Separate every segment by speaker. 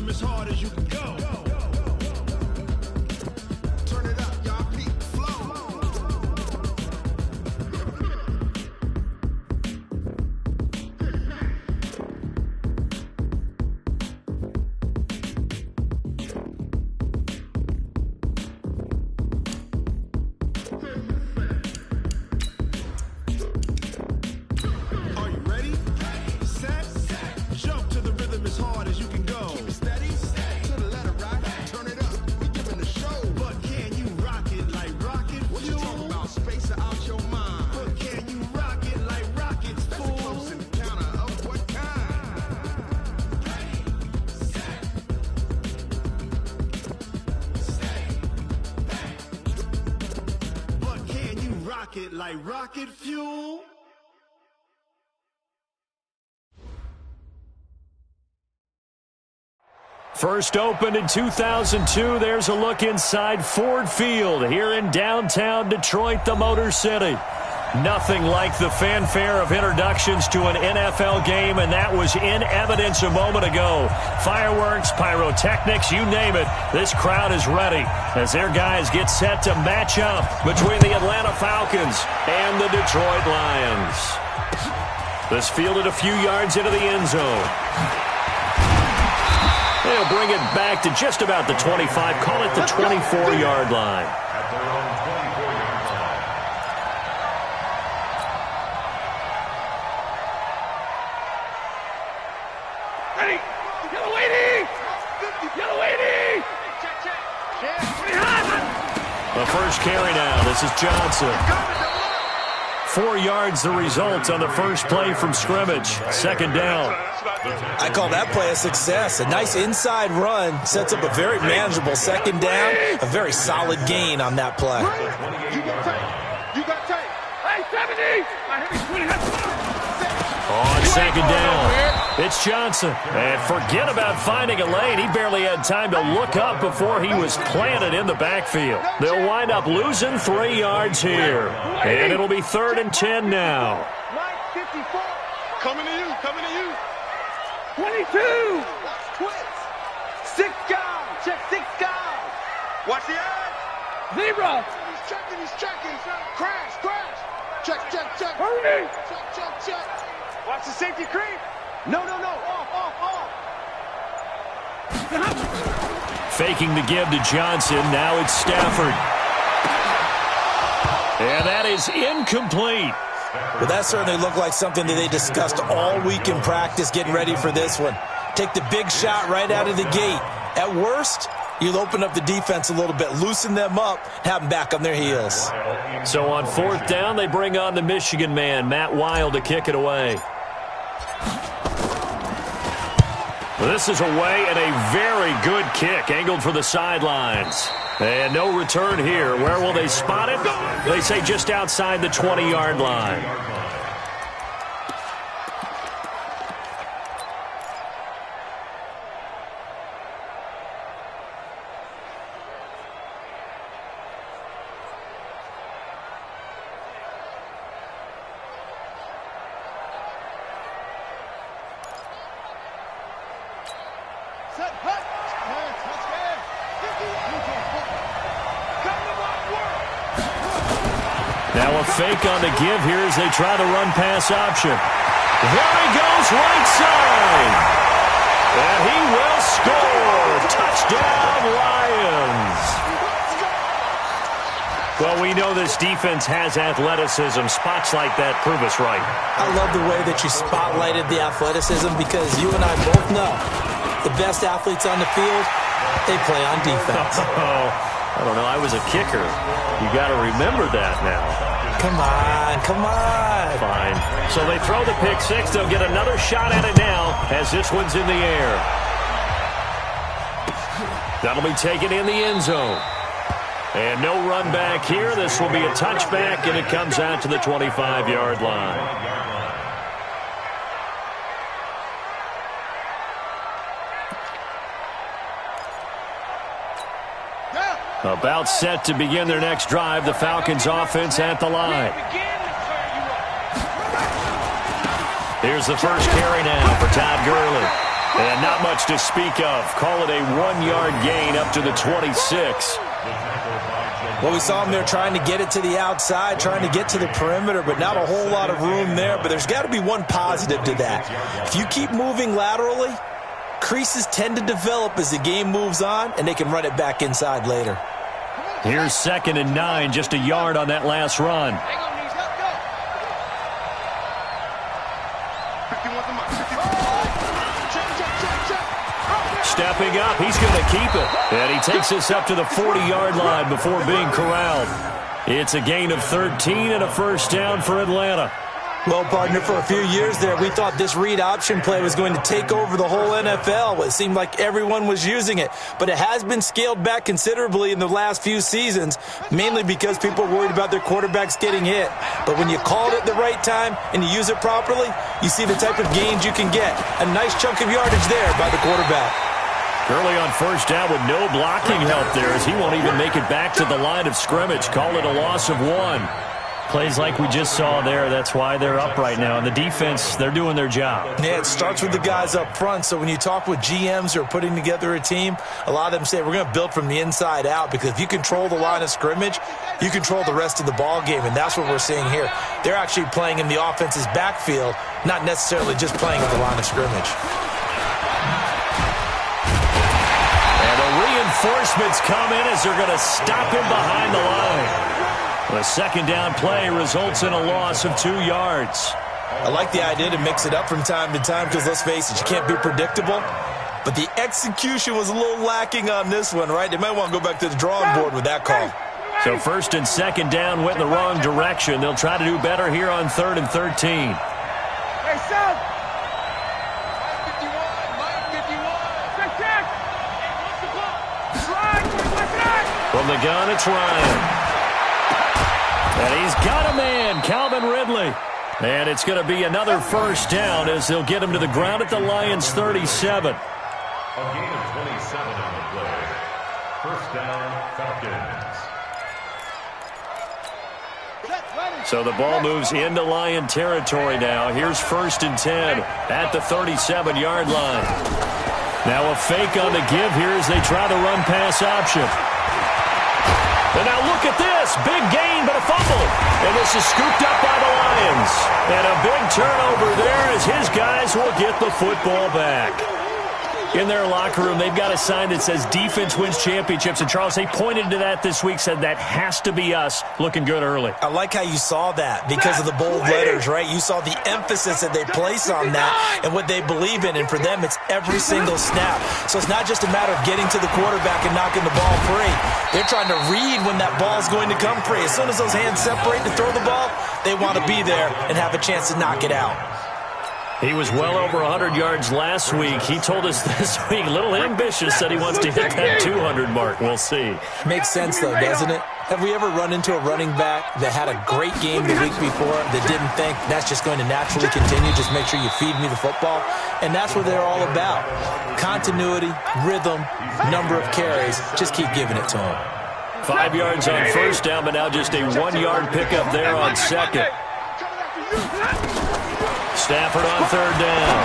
Speaker 1: rhythm as hard as you can go. Turn it up, y'all. Peak flow. Are you ready? Set. Jump to the rhythm as hard as you can go. Keep it steady. To the letter right. Turn it up. We giving the show. But can you rock it like rocket? What you talking about? Space out your mind. But can you rock it like rockets, fool? That's a close encounter of what kind? Ready, set, stay back. But can you rock it like rocket fuel?
Speaker 2: First opened in 2002, there's a look inside Ford Field here in downtown Detroit, the Motor City. Nothing like the fanfare of introductions to an NFL game, and that was in evidence a moment ago. Fireworks, pyrotechnics, you name it, this crowd is ready as their guys get set to match up between the Atlanta Falcons and the Detroit Lions. This fielded a few yards into the end zone. They'll bring it back to just about the 25, call it the 24-yard line.
Speaker 3: Ready? Yellow 80! Yellow 80!
Speaker 2: The first carry now. This is Johnson. 4 yards the result on the first play from scrimmage. Second down.
Speaker 4: I call that play a success. A nice inside run sets up a very manageable second down. A very solid gain on that play.
Speaker 3: You got tape. Hey, 70!
Speaker 2: On second down, it's Johnson. And forget about finding a lane. He barely had time to look up before he was planted in the backfield. They'll wind up losing 3 yards here. And it'll be 3rd and 10 now.
Speaker 3: 54. Coming to you, coming to you. 22. Twitch. 6 guys. Check 6 guys. Watch the eye. Zebra. He's checking. Crash. Check. Hurry. Check. Watch the safety creep. No. Off.
Speaker 2: Faking the give to Johnson. Now it's Stafford. And that is incomplete.
Speaker 4: Well, that certainly looked like something that they discussed all week in practice getting ready for this one. Take the big shot right out of the gate. At worst, you'll open up the defense a little bit, loosen them up, have them back on their heels.
Speaker 2: So on 4th down, they bring on the Michigan man, Matt Wild, to kick it away. This is away and a very good kick, angled for the sidelines. And no return here. Where will they spot it? They say just outside the 20-yard line. Now a fake on the give here as they try the run-pass option. There he goes, right side. And he will score. Touchdown, Lions. Well, we know this defense has athleticism. Spots like that prove us right.
Speaker 4: I love the way that you spotlighted the athleticism because you and I both know the best athletes on the field, they play on defense.
Speaker 2: I don't know. I was a kicker. You got to remember that now.
Speaker 4: Come on.
Speaker 2: Fine. So they throw the pick six. They'll get another shot at it now as this one's in the air. That'll be taken in the end zone. And no run back here. This will be a touchback, and it comes out to the 25-yard line. About set to begin their next drive, the Falcons offense at the line. Here's the first carry now for Todd Gurley. And not much to speak of. Call it a 1-yard gain up to the 26.
Speaker 4: Well, we saw him there trying to get it to the outside, trying to get to the perimeter, but not a whole lot of room there. But there's got to be one positive to that. If you keep moving laterally, creases tend to develop as the game moves on, and they can run it back inside later.
Speaker 2: Here's 2nd and 9, just a yard on that last run. Stepping up, he's going to keep it. And he takes us up to the 40-yard line before being corralled. It's a gain of 13 and a first down for Atlanta.
Speaker 4: Well, partner, for a few years there, we thought this read option play was going to take over the whole NFL. It seemed like everyone was using it, but it has been scaled back considerably in the last few seasons, mainly because people are worried about their quarterbacks getting hit. But when you call it at the right time and you use it properly, you see the type of gains you can get. A nice chunk of yardage there by the quarterback.
Speaker 2: Early on first down with no blocking help there as he won't even make it back to the line of scrimmage. Call it a loss of 1. Plays like we just saw there, that's why they're up right now. And the defense, they're doing their job.
Speaker 4: Yeah, it starts with the guys up front. So when you talk with GMs who are putting together a team, a lot of them say we're going to build from the inside out, because if you control the line of scrimmage, you control the rest of the ball game, and that's what we're seeing here. They're actually playing in the offense's backfield, not necessarily just playing at the line of scrimmage.
Speaker 2: And the reinforcements come in as they're going to stop him behind the line. The second down play results in a loss of 2 yards.
Speaker 4: I like the idea to mix it up from time to time because, let's face it, you can't be predictable. But the execution was a little lacking on this one, right? They might want to go back to the drawing board with that call.
Speaker 2: So 1st and 2nd down went in the wrong direction. They'll try to do better here on 3rd and 13.
Speaker 3: Hey, son!
Speaker 2: From the gun, it's Ryan. And he's got a man, Calvin Ridley. And it's going to be another first down as they'll get him to the ground at the Lions' 37.
Speaker 5: A gain of 27 on the play. First down, Falcons.
Speaker 2: So the ball moves into Lion territory now. Here's 1st and 10 at the 37-yard line. Now a fake on the give here as they try the run-pass option. And now look at this. Big gain, but a fumble. And this is scooped up by the Lions. And a big turnover there as his guys will get the football back. In their locker room, they've got a sign that says defense wins championships. And, Charles, they pointed to that this week, said that has to be us, looking good early.
Speaker 4: I like how you saw that because of the bold letters, right? You saw the emphasis that they place on that and what they believe in. And for them, it's every single snap. So it's not just a matter of getting to the quarterback and knocking the ball free. They're trying to read when that ball is going to come free. As soon as those hands separate to throw the ball, they want to be there and have a chance to knock it out.
Speaker 2: He was well over 100 yards last week. He told us this week, a little ambitious, said he wants to hit that 200 mark. We'll see.
Speaker 4: Makes sense, though, doesn't it? Have we ever run into a running back that had a great game the week before that didn't think that's just going to naturally continue? Just make sure you feed me the football. And that's what they're all about. Continuity, rhythm, number of carries. Just keep giving it to them.
Speaker 2: 5 yards on first down, but now just a 1-yard pickup there on second. Stafford on 3rd down.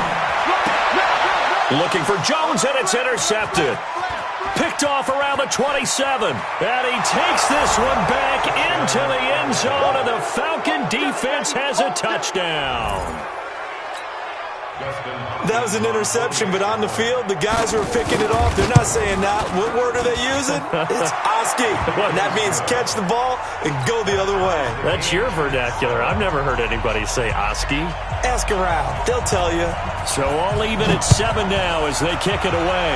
Speaker 2: Looking for Jones, and it's intercepted. Picked off around the 27. And he takes this one back into the end zone, and the Falcon defense has a touchdown.
Speaker 4: That was an interception, but on the field, the guys who are picking it off, they're not saying that. What word are they using? It's Oski. And that means catch the ball and go the other way.
Speaker 2: That's your vernacular. I've never heard anybody say Oski.
Speaker 4: Ask around. They'll tell you.
Speaker 2: So all even at 7 now as they kick it away.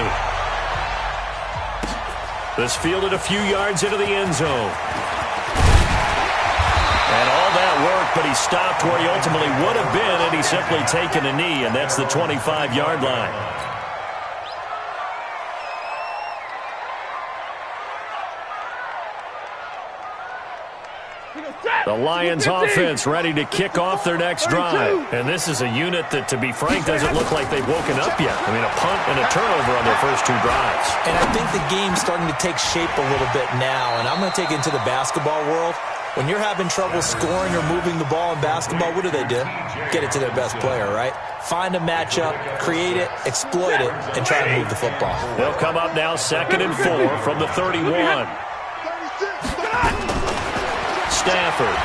Speaker 2: This fielded a few yards into the end zone. And all that work, but he stopped where he ultimately would have been, and he's simply taken a knee, and that's the 25-yard line. The Lions offense ready to kick off their next drive. And this is a unit that, to be frank, doesn't look like they've woken up yet. I mean, a punt and a turnover on their first 2 drives.
Speaker 4: And I think the game's starting to take shape a little bit now. And I'm going to take it into the basketball world. When you're having trouble scoring or moving the ball in basketball, what do? Get it to their best player, right? Find a matchup, create it, exploit it, and try to move the football.
Speaker 2: They'll come up now 2nd and 4 from the 31. Stafford.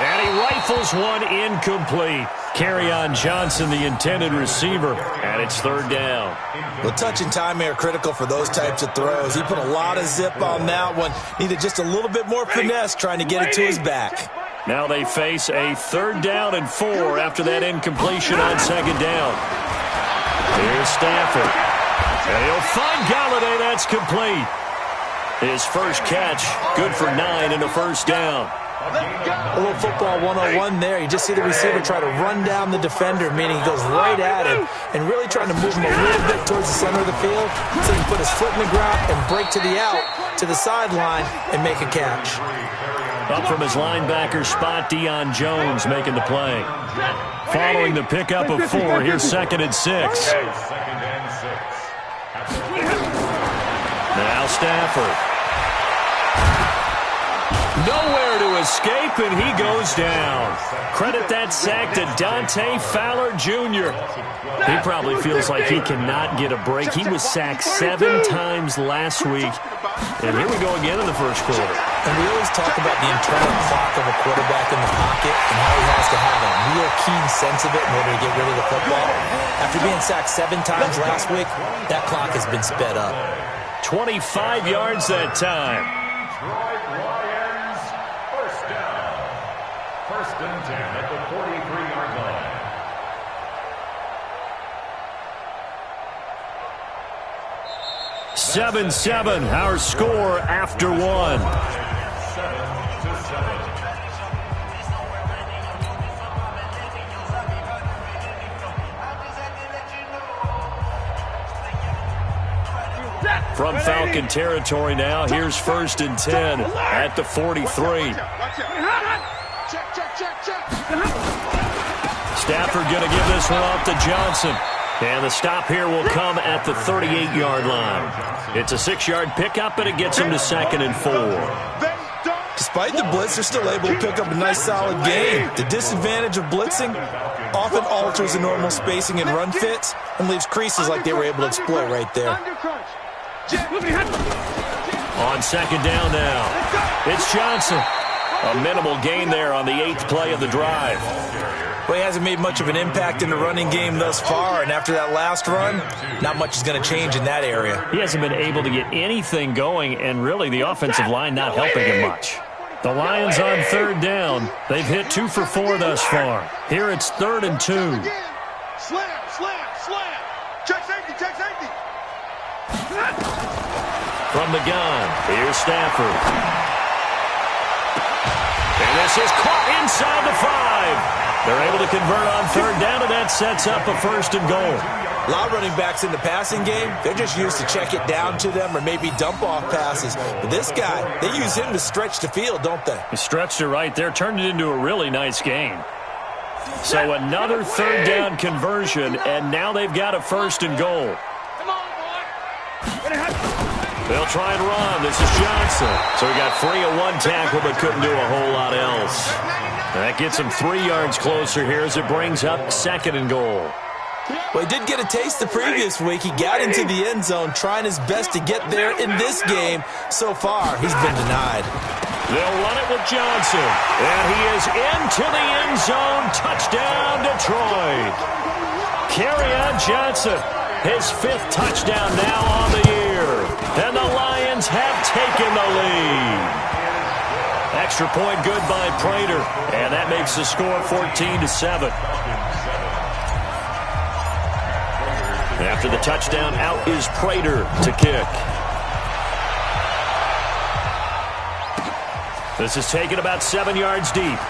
Speaker 2: And he rifles one incomplete. Kerryon Johnson, the intended receiver, and it's 3rd down.
Speaker 4: Well, touch and time are critical for those types of throws. He put a lot of zip on that one. Needed just a little bit more finesse trying to get it to his back.
Speaker 2: Now they face a 3rd down and 4 after that incompletion on 2nd down. Here's Stafford. And he'll find Galladay. That's complete. His first catch, good for 9 and a 1st down.
Speaker 4: A little football 101 there. You just see the receiver try to run down the defender, meaning he goes right at him and really trying to move him a little bit towards the center of the field so he can put his foot in the ground and break to the out, to the sideline, and make a catch.
Speaker 2: Up from his linebacker spot, Deion Jones making the play. Following the pickup of 4, here's 2nd and 6. Now Stafford. Nowhere to escape, and he goes down. Credit that sack to Dante Fowler Jr. He probably feels like he cannot get a break. He was sacked 7 times last week, and here we go again in the first quarter.
Speaker 4: And we always talk about the internal clock of a quarterback in the pocket and how he has to have a real keen sense of it in order to get rid of the football. After being sacked 7 times last week, that clock has been sped up.
Speaker 2: 25 yards that time.
Speaker 5: First and 10 at the 43-yard line.
Speaker 2: Seven, our score after 1.
Speaker 5: 7-7.
Speaker 2: From Falcon territory now, here's 1st and 10 at the 43. Stafford going to give this one off to Johnson. And the stop here will come at the 38-yard line. It's a 6-yard pickup, but it gets him to 2nd and 4.
Speaker 4: Despite the blitz, they're still able to pick up a nice solid gain. The disadvantage of blitzing often alters the normal spacing and run fits and leaves creases like they were able to exploit right there.
Speaker 2: On 2nd down now, it's Johnson. A minimal gain there on the 8th play of the drive.
Speaker 4: Well, he hasn't made much of an impact in the running game thus far, and after that last run, not much is going to change in that area.
Speaker 2: He hasn't been able to get anything going, and really the offensive line not helping him much. The Lions on 3rd down. They've hit 2 for 4 thus far. Here it's 3rd and 2.
Speaker 3: Slam. Check safety.
Speaker 2: From the gun, here's Stafford. And this is caught inside the 5. They're able to convert on 3rd down, and that sets up a 1st and goal.
Speaker 4: A lot of running backs in the passing game, they're just used to check it down to them or maybe dump off passes. But this guy, they use him to stretch the field, don't they?
Speaker 2: He stretched it right there, turned it into a really nice gain. So another 3rd down conversion, and now they've got a 1st and goal. They'll try and run. This is Johnson. So he got free of 1 tackle but couldn't do a whole lot else. That gets him 3 yards closer here as it brings up 2nd and goal.
Speaker 4: Well, he did get a taste the previous week. He got into the end zone trying his best to get there in this game. So far, he's been denied.
Speaker 2: They'll run it with Johnson. And he is into the end zone. Touchdown, Detroit. Kerryon Johnson, his 5th touchdown now on the year. And the Lions have taken the lead. Extra point good by Prater. And that makes the score 14-7. After the touchdown, out is Prater to kick. This is taken about 7 yards deep.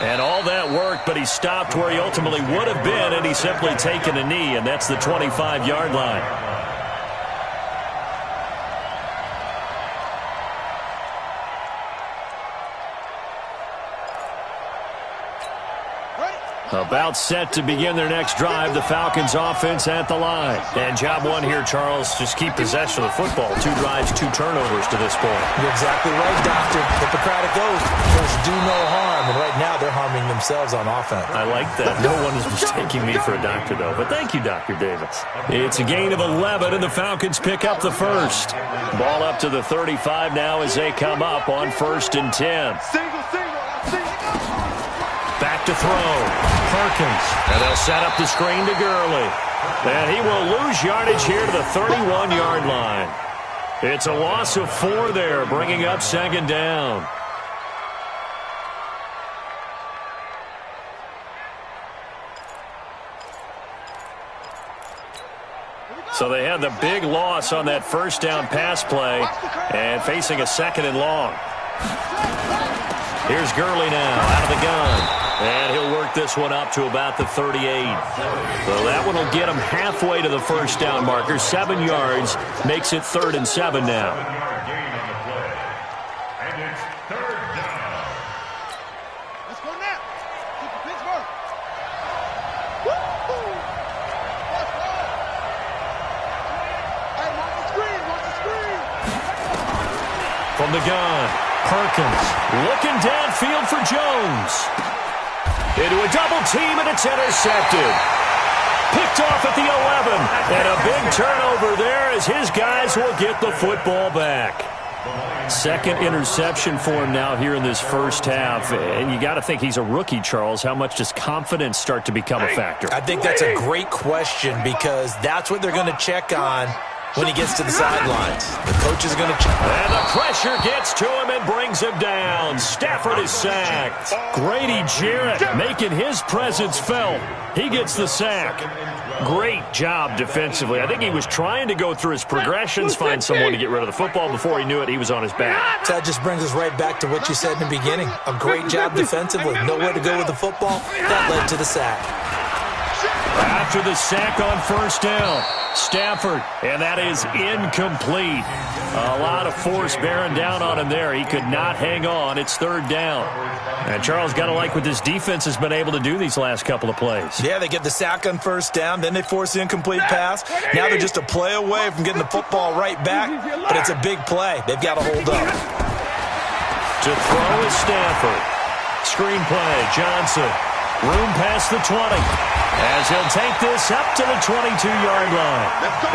Speaker 2: And all that work, but he stopped where he ultimately would have been, and he's simply taken a knee, and that's the 25-yard line. About set to begin their next drive, the Falcons offense at the line. And job one here, Charles, just keep possession of the football. 2 drives, 2 turnovers to this point.
Speaker 4: You're exactly right, Doctor. Hippocratic oath. First, do no harm. And right now, they're harming themselves on offense.
Speaker 2: I like that. No one is mistaking me for a doctor, though. But thank you, Dr. Davis. It's a gain of 11, and the Falcons pick up the first. Ball up to the 35 now as they come up on 1st and 10. Back to throw. Perkins. And they'll set up the screen to Gurley. And he will lose yardage here to the 31-yard line. It's a loss of 4 there, bringing up 2nd down. So they had the big loss on that 1st down pass play and facing a 2nd and long. Here's Gurley now out of the gun. And he'll work this one up to about the 38. So that one will get him halfway to the 1st down marker. 7 yards makes it 3rd and 7 now.
Speaker 5: And it's 3rd down.
Speaker 3: Let's go now. Keep the Pittsburgh. Woo-hoo. Let's go. Hey, watch the screen. Watch the screen.
Speaker 2: From the gun, Perkins looking downfield for Jones. Into a double team, and it's intercepted. Picked off at the 11. And a big turnover there as his guys will get the football back. 2nd interception for him now here in this 1st half. And you got to think he's a rookie, Charles. How much does confidence start to become a factor?
Speaker 4: I think that's a great question because that's what they're going to check on when he gets to the sidelines. The coach is going to check.
Speaker 2: And the pressure gets to him and brings him down. Stafford is sacked. Grady Jarrett making his presence felt. He gets the sack. Great job defensively. I think he was trying to go through his progressions, find someone to get rid of the football. Before he knew it, he was on his back.
Speaker 4: So that just brings us right back to what you said in the beginning. A great job defensively. Nowhere to go with the football. That led to the sack.
Speaker 2: After the sack on 1st down, Stafford, and that is incomplete. A lot of force bearing down on him there. He could not hang on. It's 3rd down. And Charles, got to like what this defense has been able to do these last couple of plays.
Speaker 4: Yeah, they get the sack on 1st down, then they force the incomplete pass. Now they're just a play away from getting the football right back, but it's a big play. They've got to hold up.
Speaker 2: To throw is Stafford. Screen play, Johnson. Room past the 20. As he'll take this up to the 22-yard line.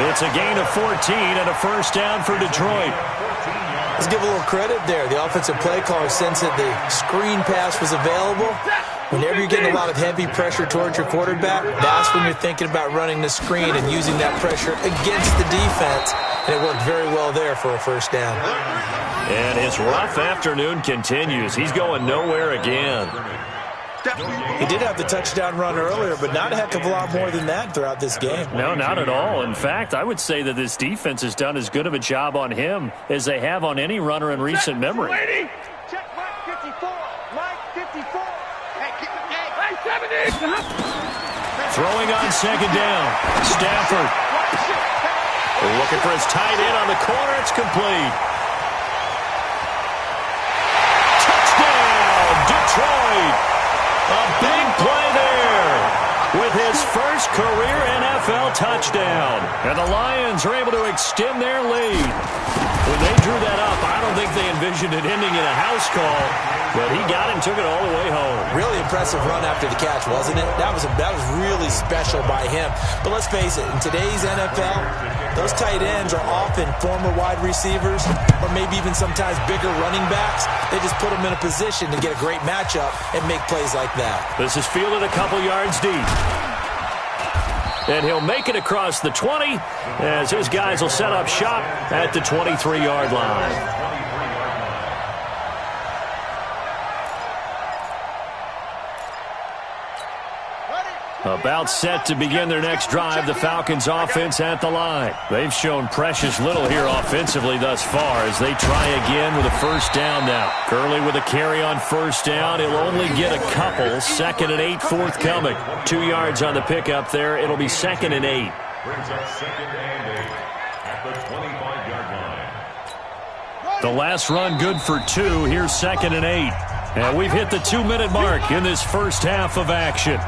Speaker 2: It's a gain of 14 and a 1st down for Detroit.
Speaker 4: Let's give a little credit there. The offensive play caller sensed that the screen pass was available. Whenever you're getting a lot of heavy pressure towards your quarterback, that's when you're thinking about running the screen and using that pressure against the defense. And it worked very well there for a 1st down.
Speaker 2: And his rough afternoon continues. He's going nowhere again.
Speaker 4: He did have the touchdown run earlier, but not a heck of a lot more than that throughout this game.
Speaker 2: No, not at all. In fact, I would say that this defense has done as good of a job on him as they have on any runner in recent memory.
Speaker 3: Check Mike 54. Mike 54. Hey, 70.
Speaker 2: Throwing on 2nd down. Stafford. Looking for his tight end on the corner. It's complete. Touchdown, Detroit. A big play there with his first career NFL touchdown. And the Lions are able to extend their lead. When they drew that up, I don't think they envisioned it ending in a house call, but he got it and took it all the way home.
Speaker 4: Really impressive run after the catch, wasn't it? That was really special by him. But let's face it, in today's NFL, those tight ends are often former wide receivers or maybe even sometimes bigger running backs. They just put them in a position to get a great matchup and make plays like that.
Speaker 2: This is fielded a couple yards deep. And he'll make it across the 20 as his guys will set up shop at the 23-yard line. About set to begin their next drive, the Falcons offense at the line. They've shown precious little here offensively thus far as they try again with a 1st down now. Gurley with a carry on 1st down. He'll only get a couple. 2nd and 8 forthcoming. 2 yards on the pickup there. It'll be 2nd and 8.
Speaker 5: Brings up 2nd and 8 at the 25-yard line.
Speaker 2: The last run good for 2. Here's 2nd and 8. And we've hit the 2-minute mark in this first half of action.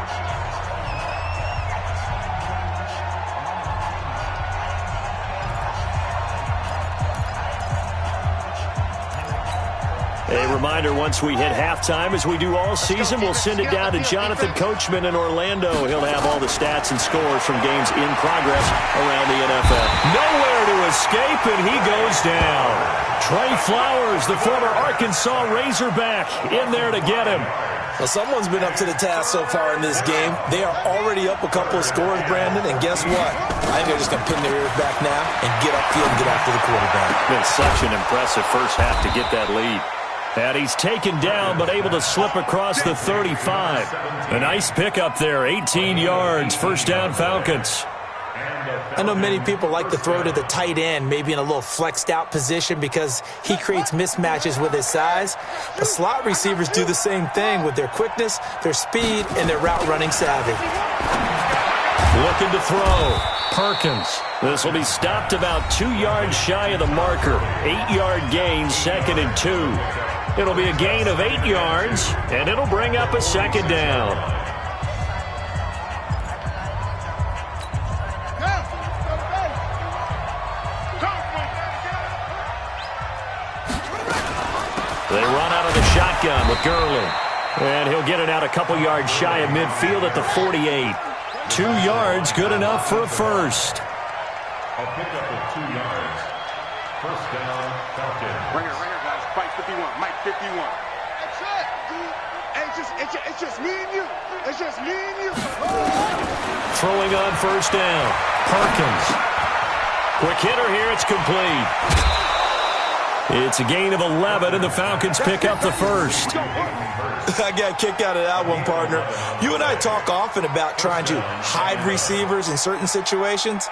Speaker 2: A reminder, once we hit halftime, as we do all season, we'll send it down to Jonathan Coachman in Orlando. He'll have all the stats and scores from games in progress around the NFL. Nowhere to escape, and he goes down. Trey Flowers, the former Arkansas Razorback, in there to get him.
Speaker 4: Well, someone's been up to the task so far in this game. They are already up a couple of scores, Brandon, and guess what? I think they're just going to pin their ears back now and get upfield and get after the quarterback.
Speaker 2: Been such an impressive first half to get that lead. And he's taken down, but able to slip across the 35. A nice pickup there, 18 yards, first down Falcons.
Speaker 4: I know many people like to throw to the tight end, maybe in a little flexed out position because he creates mismatches with his size. But slot receivers do the same thing with their quickness, their speed, and their route running savvy.
Speaker 2: Looking to throw. Perkins. This will be stopped about 2 yards shy of the marker. 8-yard gain, 2nd and 2. It'll be a gain of 8 yards, and it'll bring up a second down. They run out of the shotgun with Gurley. And he'll get it out a couple yards shy of midfield at the 48. 2 yards, good enough for a first.
Speaker 5: A pickup of 2 yards. First down, Falcons.
Speaker 3: Ringer, guys. Mike 51. Mike 51. That's it, dude. It's just me and you. It's just me and you.
Speaker 2: Throwing on first down. Perkins. Quick hitter here. It's complete. It's a gain of 11, and the Falcons pick up the first.
Speaker 4: I got a kick out of that one, partner. You and I talk often about trying to hide receivers in certain situations,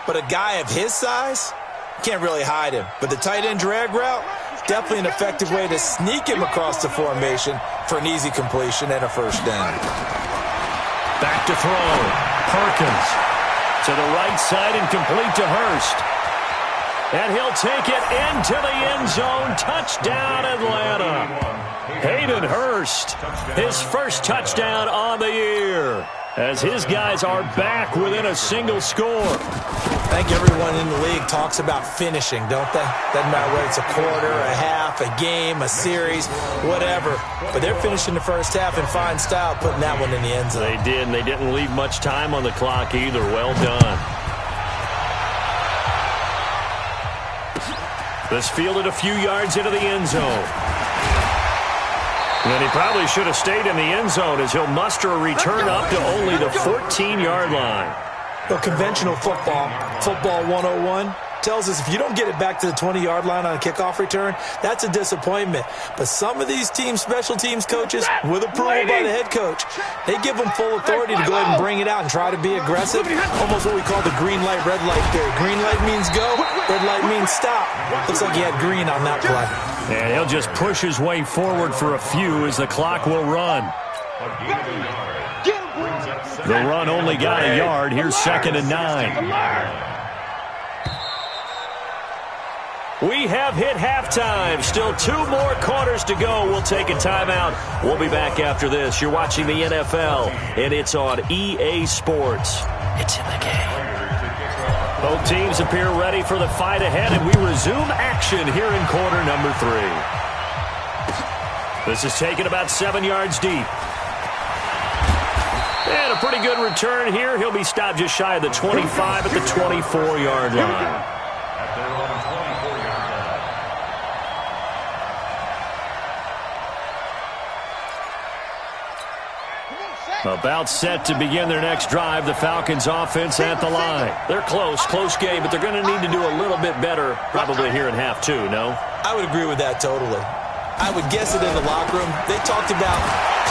Speaker 4: but a guy of his size can't really hide him. But the tight end drag route, definitely an effective way to sneak him across the formation for an easy completion and a first down.
Speaker 2: Back to throw. Perkins to the right side and complete to Hurst. And he'll take it into the end zone. Touchdown, Atlanta. Hayden Hurst, his first touchdown on the year, as his guys are back within a single score.
Speaker 4: I think everyone in the league talks about finishing, don't they? Doesn't matter whether it's a quarter, a half, a game, a series, whatever. But they're finishing the first half in fine style, putting that one in the end zone.
Speaker 2: They did, and they didn't leave much time on the clock either. Well done. This fielded a few yards into the end zone. And he probably should have stayed in the end zone as he'll muster a return up to only the 14-yard line.
Speaker 4: Well, conventional football 101, tells us if you don't get it back to the 20-yard line on a kickoff return, that's a disappointment. But some of these teams, special teams coaches, with approval by the head coach, they give them full authority to go ahead and bring it out and try to be aggressive. Almost what we call the green light, red light theory. Green light means go, red light means stop. Looks like he had green on that play.
Speaker 2: And he'll just push his way forward for a few as the clock will run. The run only got a yard. Here's 2nd and 9. We have hit halftime. Still 2 more quarters to go. We'll take a timeout. We'll be back after this. You're watching the NFL, and it's on EA Sports. It's in the game. Both teams appear ready for the fight ahead, and we resume action here in quarter number 3. This is taken about 7 yards deep. And a pretty good return here. He'll be stopped just shy of the 25 at the 24-yard line. About set to begin their next drive, the Falcons offense at the line. They're close game, but they're going to need to do a little bit better probably here in half 2, no?
Speaker 4: I would agree with that totally. I would guess it in the locker room. They talked about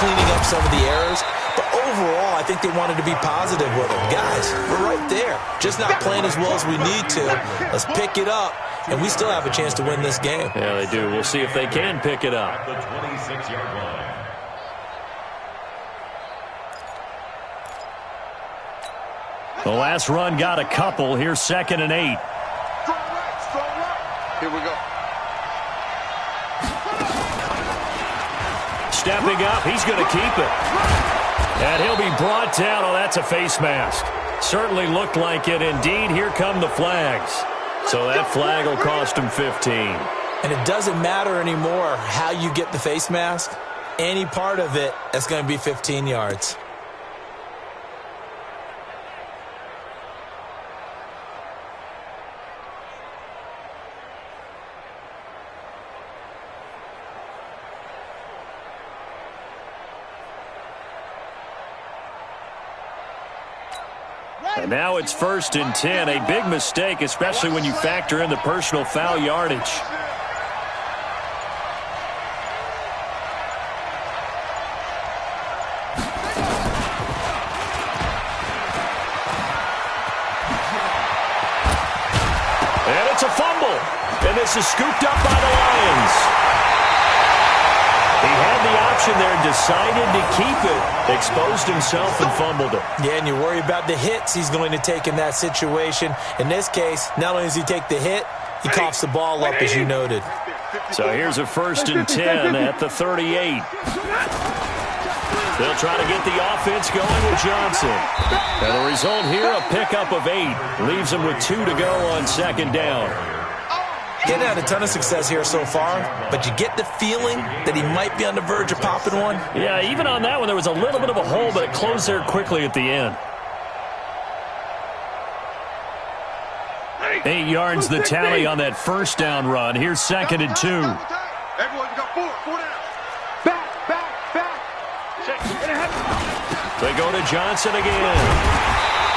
Speaker 4: cleaning up some of the errors, but overall, I think they wanted to be positive with them. Guys, we're right there. Just not playing as well as we need to. Let's pick it up, and we still have a chance to win this game.
Speaker 2: Yeah, they do. We'll see if they can pick it up.
Speaker 5: The 26-yard line.
Speaker 2: The last run got a couple. Here's 2nd and 8.
Speaker 3: Here we go.
Speaker 2: stepping up. He's going to keep it. And he'll be brought down. Oh, that's a face mask. Certainly looked like it. Indeed, here come the flags. So that flag will cost him 15.
Speaker 4: And it doesn't matter anymore how you get the face mask. Any part of it, that's going to be 15 yards.
Speaker 2: And now it's 1st and 10. A big mistake, especially when you factor in the personal foul yardage. And it's a fumble. And this is scooped up by the Lions. He had the option there, decided to keep it, exposed himself and fumbled it.
Speaker 4: Yeah, and you worry about the hits he's going to take in that situation. In this case, not only does he take the hit, he coughs the ball up, as you noted.
Speaker 2: So here's a 1st and 10 at the 38. They'll try to get the offense going with Johnson. And the result here, a pickup of 8. Leaves him with 2 to go on 2nd down.
Speaker 4: Getting had a ton of success here so far, but you get the feeling that he might be on the verge of popping one.
Speaker 2: Yeah, even on that one, there was a little bit of a hole, but it closed there quickly at the end. 8 yards the tally on that 1st down run. Here's 2nd and 2.
Speaker 3: Everyone, you got 4 down. Back.
Speaker 2: They go to Johnson again.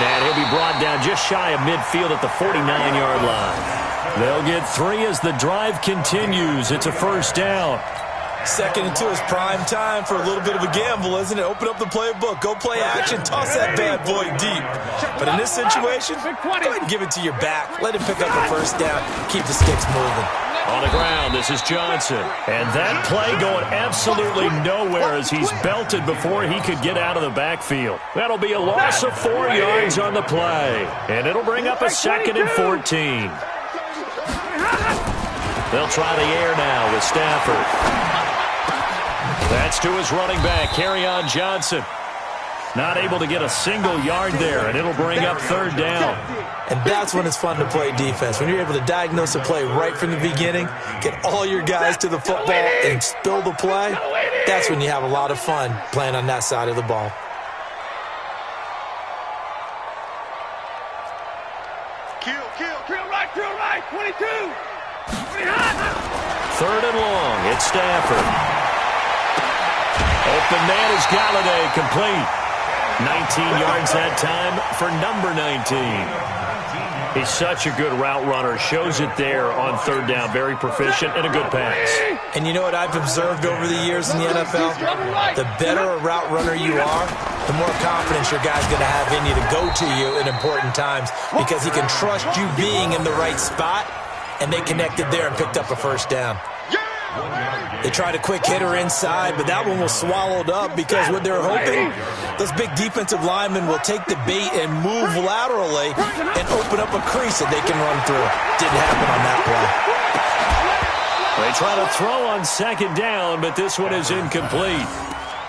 Speaker 2: And he'll be brought down just shy of midfield at the 49-yard line. They'll get 3 as the drive continues. It's a 1st down.
Speaker 4: 2nd and 2 is prime time for a little bit of a gamble, isn't it? Open up the playbook, go play action, toss that bad boy deep. But in this situation, go ahead and give it to your back. Let him pick up a 1st down, keep the sticks moving.
Speaker 2: On the ground, this is Johnson. And that play going absolutely nowhere as he's belted before he could get out of the backfield. That'll be a loss of 4 yards on the play. And it'll bring up a 2nd and 14. They'll try the air now with Stafford. That's to his running back, Kerryon Johnson. Not able to get a single yard there, and it'll bring up 3rd down.
Speaker 4: And that's when it's fun to play defense. When you're able to diagnose a play right from the beginning, get all your guys to the football, and spill the play, that's when you have a lot of fun playing on that side of the ball.
Speaker 3: Kill right, 22.
Speaker 2: 3rd and long, it's Stafford. Open man is Galladay, complete. 19 yards that time for number 19. He's such a good route runner. Shows it there on 3rd down. Very proficient and a good pass.
Speaker 4: And you know what I've observed over the years in the NFL? The better a route runner you are, the more confidence your guy's going to have in you to go to you in important times because he can trust you being in the right spot, and they connected there and picked up a 1st down. They tried a quick hitter inside, but that one was swallowed up because what they're hoping, those big defensive linemen will take the bait and move laterally and open up a crease that they can run through. Didn't happen on that play.
Speaker 2: They try to throw on 2nd down, but this one is incomplete.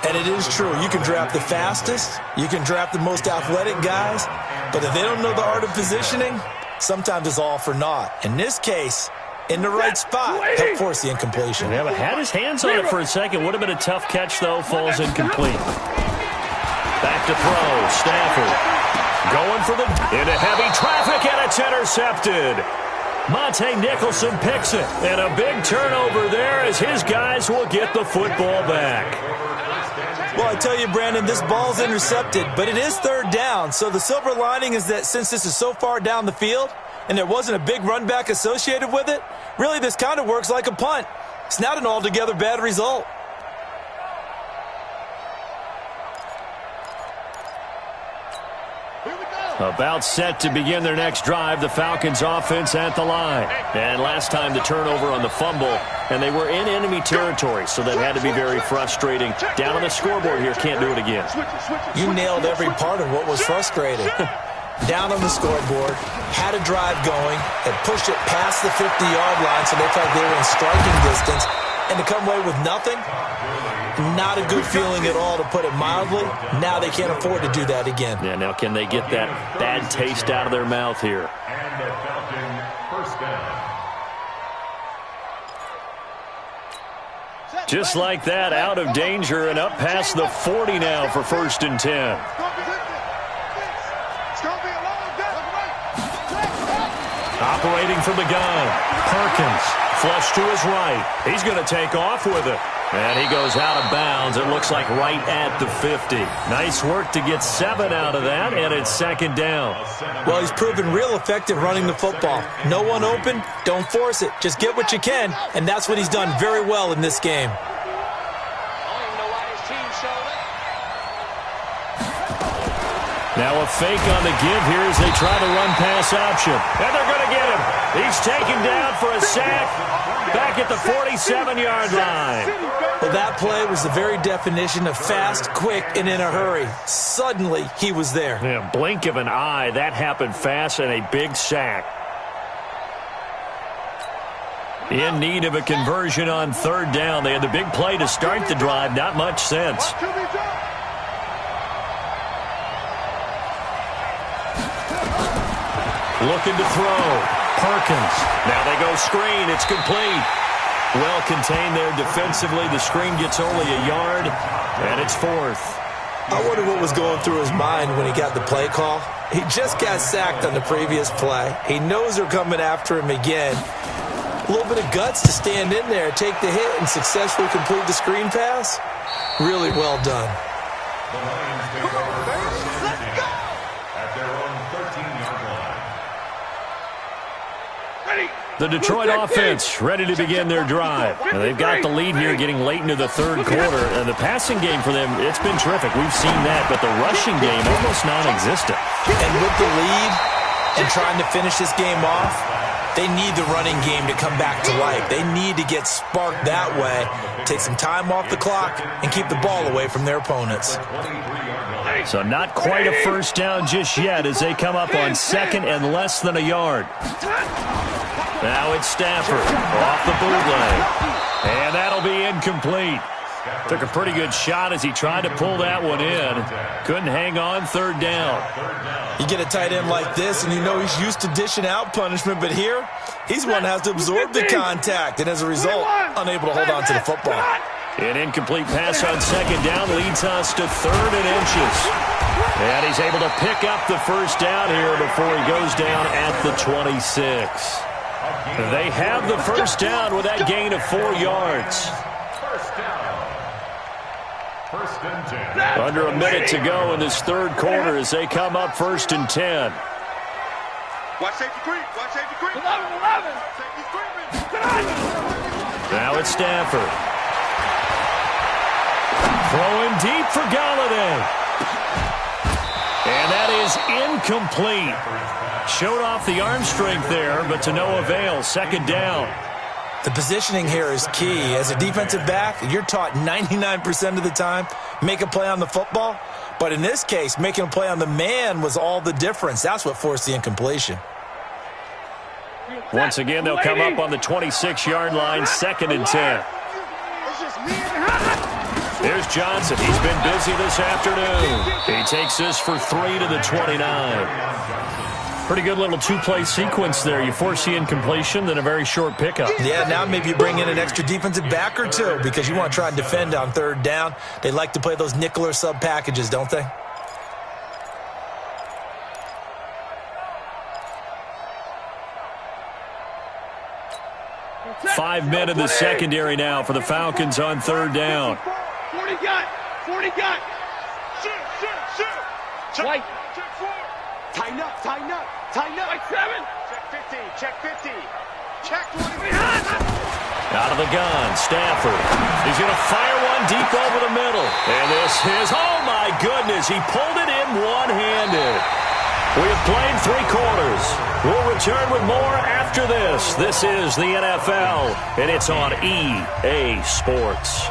Speaker 4: And it is true. You can draft the fastest. You can draft the most athletic guys. But if they don't know the art of positioning, sometimes it's all for naught. In this case, in the right spot, help force the incompletion.
Speaker 2: Yeah, but had his hands on it for a second. Would have been a tough catch, though. Falls incomplete. Back to throw. Stafford going for the into heavy traffic, and it's intercepted. Monte Nicholson picks it, and a big turnover there as his guys will get the football back.
Speaker 4: Well, I tell you, Brandon, this ball's intercepted, but it is 3rd down. So the silver lining is that since this is so far down the field and there wasn't a big run back associated with it, really this kind of works like a punt. It's not an altogether bad result.
Speaker 2: About set to begin their next drive, the Falcons offense at the line. And last time the turnover on the fumble, and they were in enemy territory, so that had to be very frustrating. Down on the scoreboard here, can't do it again.
Speaker 4: You nailed every part of what was frustrating. Down on the scoreboard, had a drive going, had pushed it past the 50-yard line, so they felt they were in striking distance, and to come away with nothing, Not a good feeling at all, to put it mildly. Now they can't afford to do that again.
Speaker 2: Yeah, now can they get that bad taste out of their mouth here?
Speaker 5: And a Falcon first down.
Speaker 2: Just like that, out of danger and up past the 40 now for 1st and 10. Operating from the gun, Perkins, flush to his right. He's going to take off with it. And he goes out of bounds. It looks like right at the 50. Nice work to get 7 out of that, and it's 2nd down.
Speaker 4: Well, he's proven real effective running the football. No one open, don't force it. Just get what you can, and that's what he's done very well in this game.
Speaker 2: Now a fake on the give here as they try to run pass option. And they're going to get him. He's taken down for a sack back at the 47-yard line.
Speaker 4: Well, that play was the very definition of fast, quick, and in a hurry. Suddenly, he was there.
Speaker 2: Yeah, blink of an eye. That happened fast and a big sack. In need of a conversion on 3rd down. They had the big play to start the drive. Not much sense. Looking to throw. Perkins. Now they go screen. It's complete. Well contained there defensively. The screen gets only a yard, and it's 4th.
Speaker 4: I wonder what was going through his mind when he got the play call. He just got sacked on the previous play. He knows they're coming after him again. A little bit of guts to stand in there, take the hit, and successfully complete the screen pass. Really well done.
Speaker 5: The Lions take over at their own 13-yard line.
Speaker 2: The Detroit offense ready to begin their drive. And they've got the lead here getting late into the 3rd quarter. And the passing game for them, it's been terrific. We've seen that. But the rushing game, almost non-existent.
Speaker 4: And with the lead and trying to finish this game off, they need the running game to come back to life. They need to get sparked that way, take some time off the clock, and keep the ball away from their opponents.
Speaker 2: So not quite a 1st down just yet as they come up on 2nd and less than a yard. Now it's Stafford off the bootleg. And that'll be incomplete. Took a pretty good shot as he tried to pull that one in. Couldn't hang on 3rd down.
Speaker 4: You get a tight end like this, and you know he's used to dishing out punishment, but here, he's one that has to absorb the contact, and as a result, unable to hold on to the football.
Speaker 2: An incomplete pass on 2nd down leads us to 3rd and inches. And he's able to pick up the 1st down here before he goes down at the 26. They have the 1st down with that gain of 4 yards. Under a minute to go in this 3rd quarter as they come up 1st and 10.
Speaker 3: Watch safety creep. Watch safety creep. 11. Safety's creeping.
Speaker 2: Now it's Stafford. Throwing deep for Galladay. And that is incomplete. Showed off the arm strength there, but to no avail. 2nd down.
Speaker 4: The positioning here is key. As a defensive back, you're taught 99% of the time, make a play on the football. But in this case, making a play on the man was all the difference. That's what forced the incompletion.
Speaker 2: Once again, they'll come up on the 26-yard line, 2nd and 10. There's Johnson. He's been busy this afternoon. He takes this for 3 to the 29. Pretty good little 2-play sequence there. You force the incompletion, then a very short pickup.
Speaker 4: Yeah, now maybe you bring in an extra defensive back or two because you want to try and defend on 3rd down. They like to play those nickel or sub packages, don't they?
Speaker 2: Five men in the secondary now for the Falcons on 3rd down.
Speaker 3: 40 got. Shoot. White. Check 4. Tighten up. Like 7. Check 50. Check 20.
Speaker 2: Out of the gun, Stafford. He's going to fire one deep over the middle. And this is, oh my goodness, he pulled it in one-handed. We have played 3 quarters. We'll return with more after this. This is the NFL, and it's on EA Sports.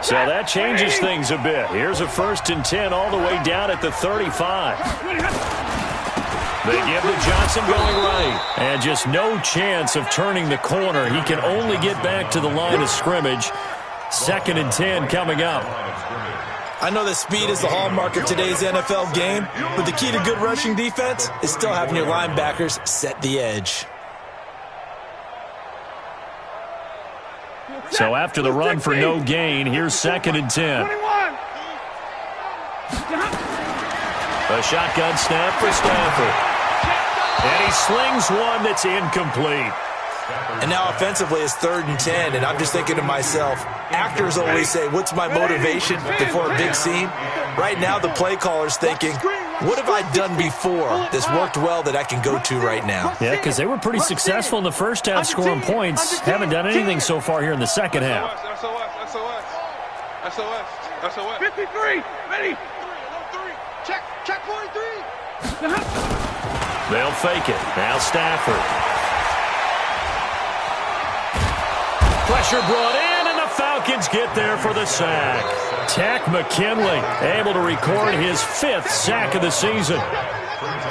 Speaker 2: So that changes things a bit. Here's a 1st and 10 all the way down at the 35. They give to Johnson going right. And just no chance of turning the corner. He can only get back to the line of scrimmage. 2nd and 10 coming up.
Speaker 4: I know that speed is the hallmark of today's NFL game, but the key to good rushing defense is still having your linebackers set the edge.
Speaker 2: So after the run for no gain, here's 2nd and 10. A shotgun snap for Stafford. And he slings one that's incomplete.
Speaker 4: And now offensively it's 3rd and 10, and I'm just thinking to myself, actors always say, what's my motivation before a big scene? Right now the play caller's thinking, what have I done before that's worked well that I can go to right now?
Speaker 2: Yeah, because they were pretty successful in the first half scoring points. Haven't done anything so far here in the second half.
Speaker 3: SOS. 53. Ready. Check 43.
Speaker 2: They'll fake it. Now Stafford. Pressure brought in, and the Falcons get there for the sack. Takk McKinley able to record his 5th sack of the season.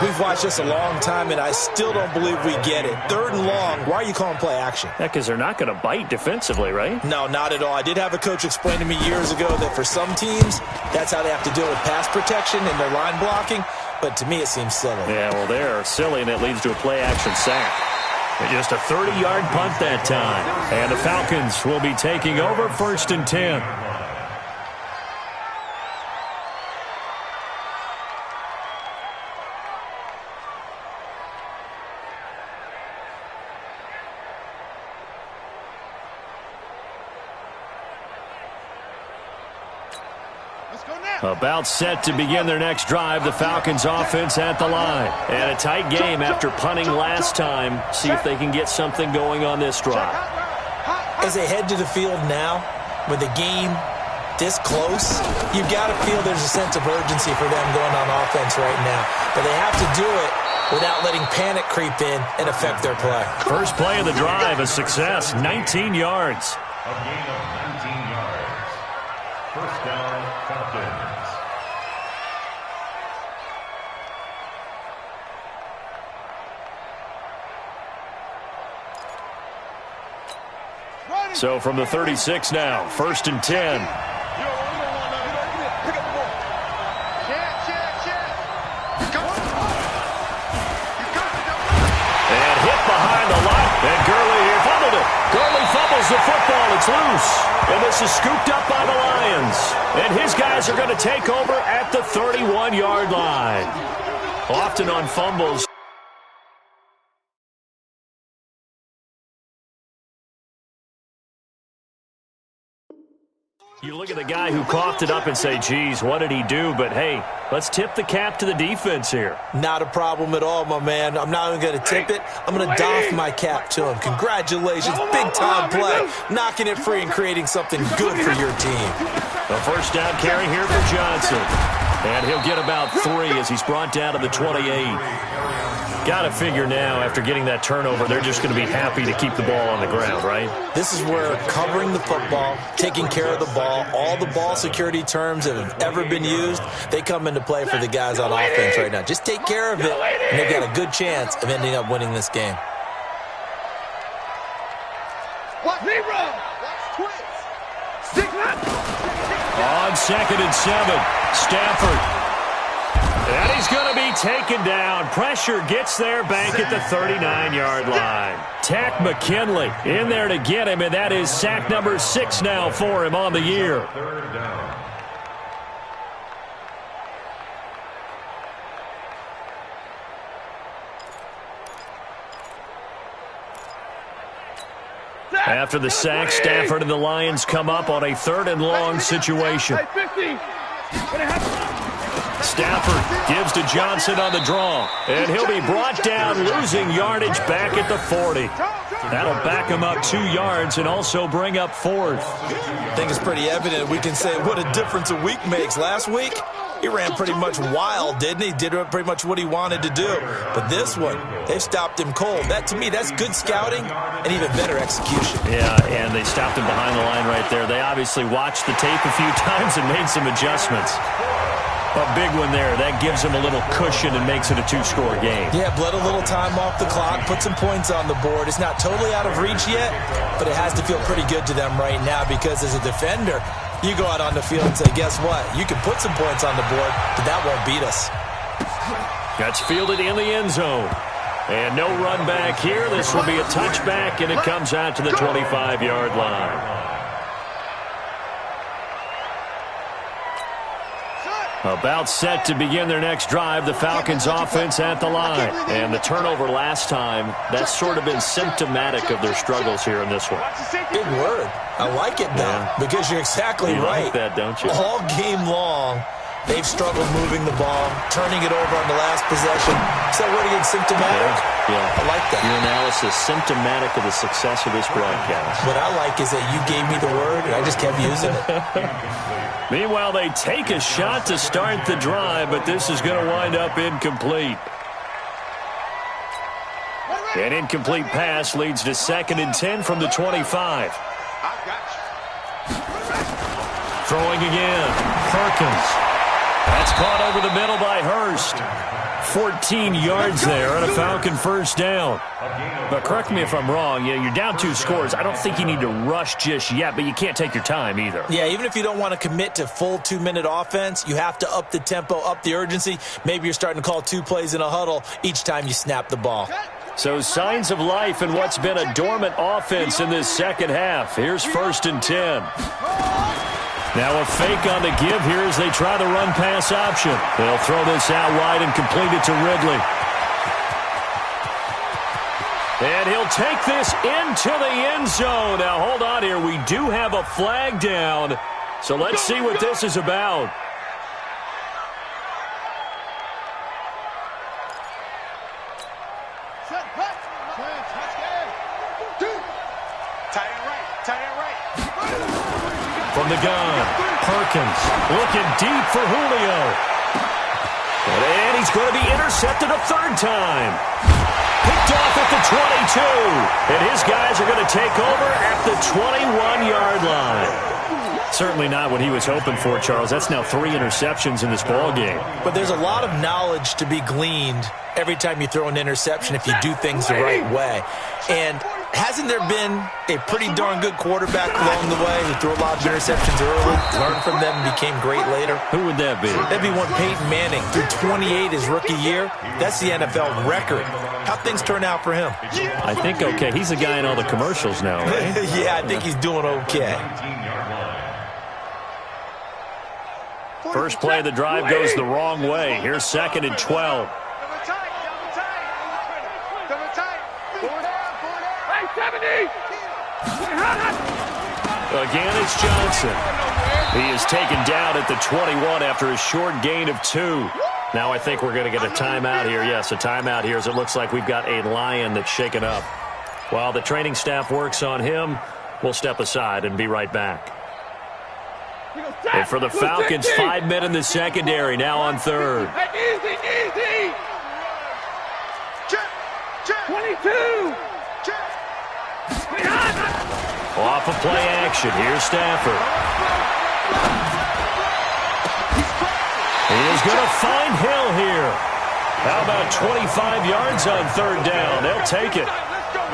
Speaker 4: We've watched this a long time, and I still don't believe we get it. 3rd and long, why are you calling play action?
Speaker 2: Yeah, because they're not going to bite defensively, right?
Speaker 4: No, not at all. I did have a coach explain to me years ago that for some teams, that's how they have to deal with pass protection and their line blocking, but to me it seems silly.
Speaker 2: Yeah, well, they're silly, and it leads to a play action sack. Just a 30-yard punt that time. And the Falcons will be taking over 1st and 10. About set to begin their next drive, the Falcons offense at the line. And a tight game after punting last time. See if they can get something going on this drive.
Speaker 4: As they head to the field now, with the game this close, you've got to feel there's a sense of urgency for them going on offense right now. But they have to do it without letting panic creep in and affect their play.
Speaker 2: First play of the drive, a success, 19 yards.
Speaker 5: A gain of 19 yards. First down, Falcons.
Speaker 2: So from the 36 now, 1st and 10. And hit behind the line. And Gurley here fumbled it. Gurley fumbles the football. It's loose. And this is scooped up by the Lions. And his guys are going to take over at the 31-yard line. Often on fumbles. You look at the guy who coughed it up and say, geez, what did he do? But, hey, let's tip the cap to the defense here.
Speaker 4: Not a problem at all, my man. I'm not even going to tip it. I'm going to doff my cap to him. Congratulations. Big-time play. Knocking it free and creating something good for your team.
Speaker 2: A first down carry here for Johnson. And he'll get about 3 as he's brought down to the 28. Got to figure now, after getting that turnover, they're just going to be happy to keep the ball on the ground, right?
Speaker 4: This is where covering the football, taking care of the ball, all the ball security terms that have ever been used, they come into play for the guys on offense right now. Just take care of it, and they've got a good chance of ending up winning this game.
Speaker 2: On 2nd and 7, Stafford. And he's going to be taken down. Pressure gets there, Bank at the 39-yard line. Takk McKinley in there to get him, and that is sack number 6 now for him on the year.
Speaker 5: 3rd down.
Speaker 2: After the sack, Stafford and the Lions come up on a 3rd and long situation. Stafford gives to Johnson on the draw, and he'll be brought down, losing yardage back at the 40. That'll back him up 2 yards and also bring up 4th.
Speaker 4: I think it's pretty evident. We can say what a difference a week makes. Last week, he ran pretty much wild, didn't he? Did pretty much what he wanted to do. But this one, they've stopped him cold. That, to me, that's good scouting and even better execution.
Speaker 2: Yeah, and they stopped him behind the line right there. They obviously watched the tape a few times and made some adjustments. A big one there. That gives them a little cushion and makes it a two-score game.
Speaker 4: Yeah, bled a little time off the clock, put some points on the board. It's not totally out of reach yet, but it has to feel pretty good to them right now because as a defender, you go out on the field and say, guess what? You can put some points on the board, but that won't beat us.
Speaker 2: That's fielded in the end zone. And no run back here. This will be a touchback, and it comes out to the 25-yard line. About set to begin their next drive, the Falcons offense at the line. And the turnover last time, that's sort of been symptomatic of their struggles here in this one.
Speaker 4: Big word. I like it, though, because you're exactly right.
Speaker 2: Like that, don't you?
Speaker 4: All game long, they've struggled moving the ball, turning it over on the last possession. Is that word again, symptomatic?
Speaker 2: Yeah.
Speaker 4: I like that.
Speaker 2: Your analysis, symptomatic of the success of this broadcast.
Speaker 4: What I like is that you gave me the word, and I just kept using it.
Speaker 2: Meanwhile, they take a shot to start the drive, but this is going to wind up incomplete. An incomplete pass leads to 2nd and 10 from the 25. Throwing again. Perkins. That's caught over the middle by Hurst. 14 yards there and a Falcon first down. But correct me if I'm wrong, you're down 2 scores. I don't think you need to rush just yet, but you can't take your time either.
Speaker 4: Yeah, even if you don't want to commit to full 2-minute offense, you have to up the tempo, up the urgency. Maybe you're starting to call 2 plays in a huddle each time you snap the ball.
Speaker 2: So signs of life in what's been a dormant offense in this second half. Here's 1st and 10. Now a fake on the give here as they try the run-pass option. They'll throw this out wide and complete it to Ridley. And he'll take this into the end zone. Now hold on here. We do have a flag down. So let's see what this is about. From the gun, Perkins looking deep for Julio. And he's going to be intercepted a 3rd time. Picked off at the 22. And his guys are going to take over at the 21-yard line. Certainly not what he was hoping for, Charles. That's now 3 interceptions in this ball game.
Speaker 4: But there's a lot of knowledge to be gleaned every time you throw an interception if you do things the right way. And hasn't there been a pretty darn good quarterback along the way who threw a lot of interceptions early, learned from them, and became great later?
Speaker 2: Who would that be?
Speaker 4: That'd be one Peyton Manning. Threw 28 his rookie year. That's the NFL record. How'd things turn out for him?
Speaker 2: I think okay. He's the guy in all the commercials now, right?
Speaker 4: Yeah, I think he's doing okay.
Speaker 2: First play of the drive goes the wrong way. Here's 2nd and 12. Again, it's Johnson. He is taken down at the 21 after a short gain of 2. Now I think we're going to get a timeout here. Yes, a timeout here as it looks like we've got a Lion that's shaken up. While the training staff works on him, we'll step aside and be right back. And for the Falcons, 5 men in the secondary, now on 3rd.
Speaker 3: Easy. 22.
Speaker 2: Off of play action. Here's Stafford. He is going to find Hill here. How about 25 yards on 3rd down? They'll take it.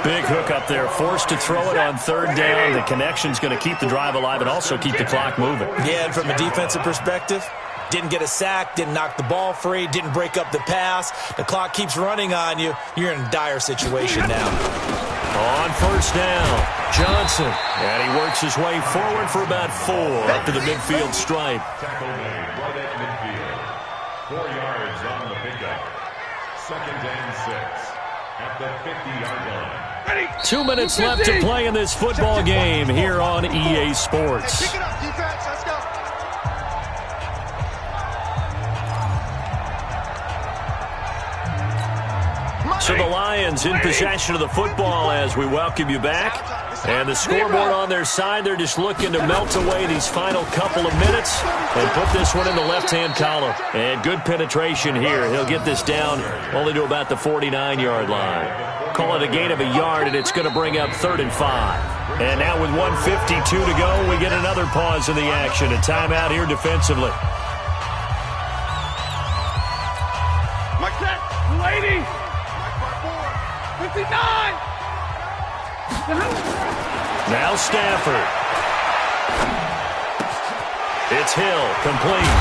Speaker 2: Big hook up there, forced to throw it on 3rd down. The connection's going to keep the drive alive and also keep the clock moving.
Speaker 4: Yeah, and from a defensive perspective, didn't get a sack, didn't knock the ball free, didn't break up the pass. The clock keeps running on you. You're in a dire situation now.
Speaker 2: On 1st down, Johnson. And he works his way forward for about 4 up to the midfield stripe.
Speaker 5: Tackle made right at midfield. 4 yards on the pickup. 2nd and 6 at the 50-yard line.
Speaker 2: 2 minutes left to play in this football game here on EA Sports.
Speaker 3: Pick it up, defense. Let's go.
Speaker 2: So the Lions in possession of the football as we welcome you back. And the scoreboard on their side, they're just looking to melt away these final couple of minutes and put this one in the left-hand column. And good penetration here. He'll get this down only to about the 49-yard line. Call it a gain of a yard, and it's going to bring up 3rd and 5. And now with 1:52 to go, we get another pause in the action. A timeout here defensively. Now Stafford. It's Hill, complete.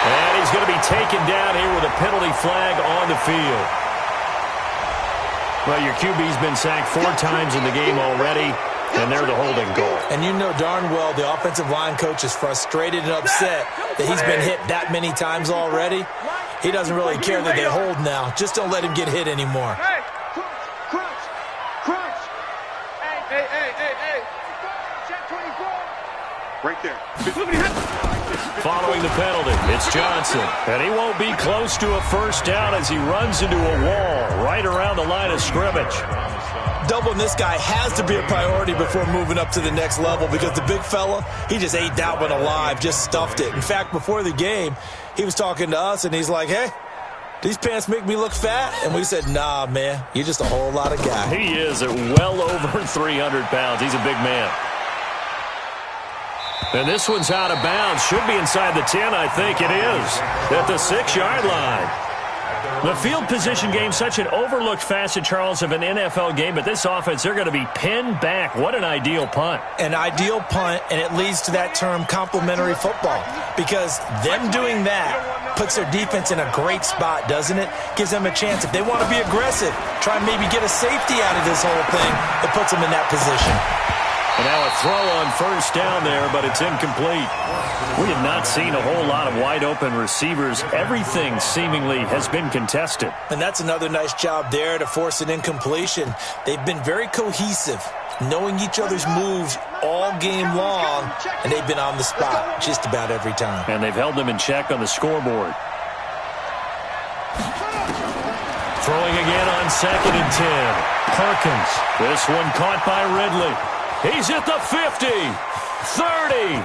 Speaker 2: And he's going to be taken down here with a penalty flag on the field. Well, your QB's been sacked 4 times in the game already, and they're the holding goal.
Speaker 4: And you know darn well the offensive line coach is frustrated and upset that he's been hit that many times already. He doesn't really care that they hold now. Just don't let him get hit anymore.
Speaker 3: Hey, crunch. Hey. Check 24. Right there.
Speaker 2: Following the penalty, it's Johnson. And he won't be close to a first down as he runs into a wall right around the line of scrimmage.
Speaker 4: Doubling this guy has to be a priority before moving up to the next level because the big fella, he just ate that one alive, just stuffed it. In fact, before the game, he was talking to us, and he's like, hey, these pants make me look fat? And we said, nah, man, you're just a whole lot of guy.
Speaker 2: He is at well over 300 pounds. He's a big man. And this one's out of bounds. Should be inside the 10, I think it is. At the 6-yard line. The field position game, such an overlooked facet, Charles, of an NFL game. But this offense, they're going to be pinned back. What an ideal punt.
Speaker 4: An ideal punt, and it leads to that term complementary football. Because them doing that puts their defense in a great spot, doesn't it? Gives them a chance. If they want to be aggressive, try and maybe get a safety out of this whole thing, it puts them in that position.
Speaker 2: And now a throw on first down there, but it's incomplete. We have not seen a whole lot of wide-open receivers. Everything seemingly has been contested.
Speaker 4: And that's another nice job there to force an incompletion. They've been very cohesive, knowing each other's moves all game long, and they've been on the spot just about every time.
Speaker 2: And they've held them in check on the scoreboard. Throwing again on 2nd and 10. Perkins. This one caught by Ridley. He's at the 50, 30,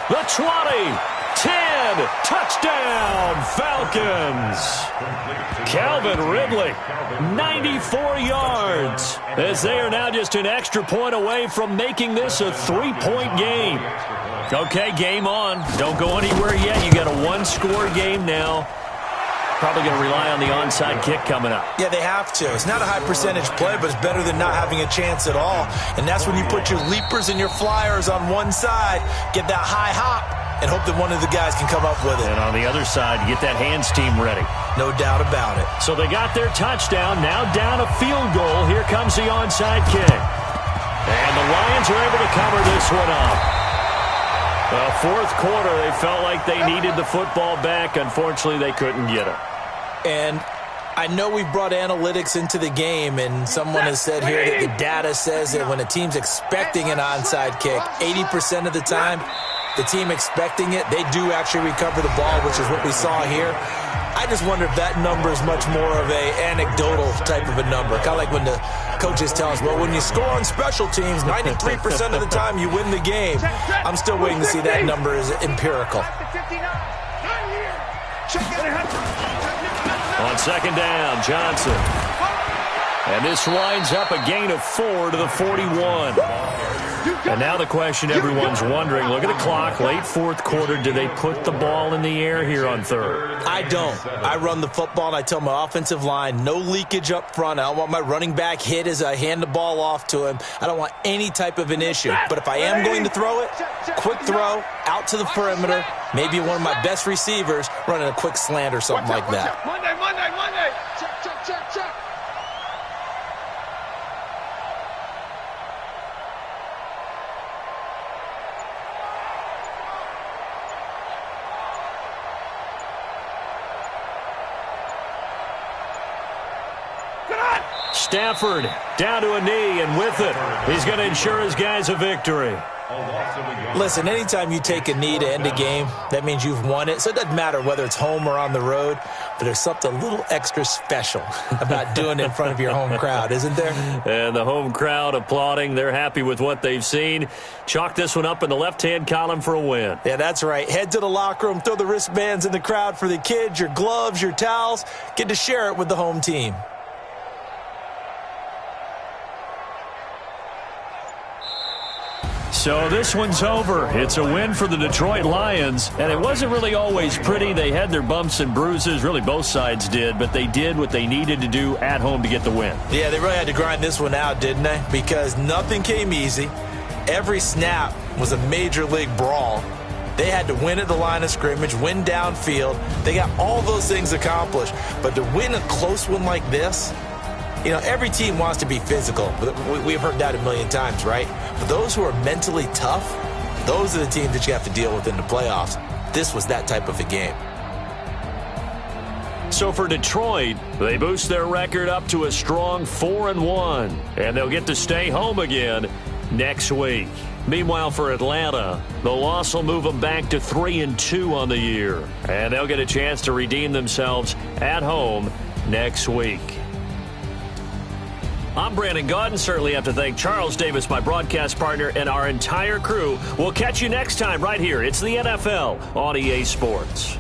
Speaker 2: the 20, 10, touchdown, Falcons. Calvin Ridley, 94 yards, as they are now just an extra point away from making this a 3-point game. Okay, game on. Don't go anywhere yet. You got a 1-score game now. Probably going to rely on the onside kick coming up.
Speaker 4: Yeah, they have to. It's not a high percentage play, but it's better than not having a chance at all. And that's when you put your leapers and your flyers on one side, get that high hop, and hope that one of the guys can come up with it.
Speaker 2: And on the other side, get that hands team ready.
Speaker 4: No doubt about it.
Speaker 2: So they got their touchdown. Now down a field goal. Here comes the onside kick. And the Lions are able to cover this one up. Fourth quarter, they felt like they needed the football back. Unfortunately, they couldn't get it.
Speaker 4: And I know we brought analytics into the game, and someone has said here that the data says that when a team's expecting an onside kick, 80% of the time, the team expecting it, they do actually recover the ball, which is what we saw here. I just wonder if that number is much more of a anecdotal type of a number. Kind of like when the coaches tell us, well, when you score on special teams, 93% of the time you win the game. I'm still waiting to see that number is empirical.
Speaker 2: On 2nd down, Johnson. And this winds up a gain of 4 to the 41. And now the question everyone's wondering, look at the clock, late fourth quarter, do they put the ball in the air here on 3rd?
Speaker 4: I don't. I run the football, and I tell my offensive line, no leakage up front. I don't want my running back hit as I hand the ball off to him. I don't want any type of an issue. But if I am going to throw it, quick throw, out to the perimeter, maybe one of my best receivers running a quick slant or something like that.
Speaker 3: Monday. Check.
Speaker 2: Stafford down to a knee, and with it, he's going to ensure his guys a victory.
Speaker 4: Listen, anytime you take a knee to end a game, that means you've won it. So it doesn't matter whether it's home or on the road, but there's something a little extra special about doing it in front of your home crowd, isn't there?
Speaker 2: And the home crowd applauding. They're happy with what they've seen. Chalk this one up in the left-hand column for a win.
Speaker 4: Yeah, that's right. Head to the locker room, throw the wristbands in the crowd for the kids, your gloves, your towels. Get to share it with the home team.
Speaker 2: So this one's over. It's a win for the Detroit Lions, and it wasn't really always pretty. They had their bumps and bruises. Really, both sides did, but they did what they needed to do at home to get the win.
Speaker 4: Yeah, they really had to grind this one out, didn't they? Because nothing came easy. Every snap was a major league brawl. They had to win at the line of scrimmage, win downfield. They got all those things accomplished. But to win a close one like this, you know, every team wants to be physical. We've heard that a million times, right? But those who are mentally tough, those are the teams that you have to deal with in the playoffs. This was that type of a game.
Speaker 2: So for Detroit, they boost their record up to a strong 4-1, and they'll get to stay home again next week. Meanwhile, for Atlanta, the loss will move them back to 3-2 on the year, and they'll get a chance to redeem themselves at home next week. I'm Brandon Gaudin. Certainly have to thank Charles Davis, my broadcast partner, and our entire crew. We'll catch you next time right here. It's the NFL on EA Sports.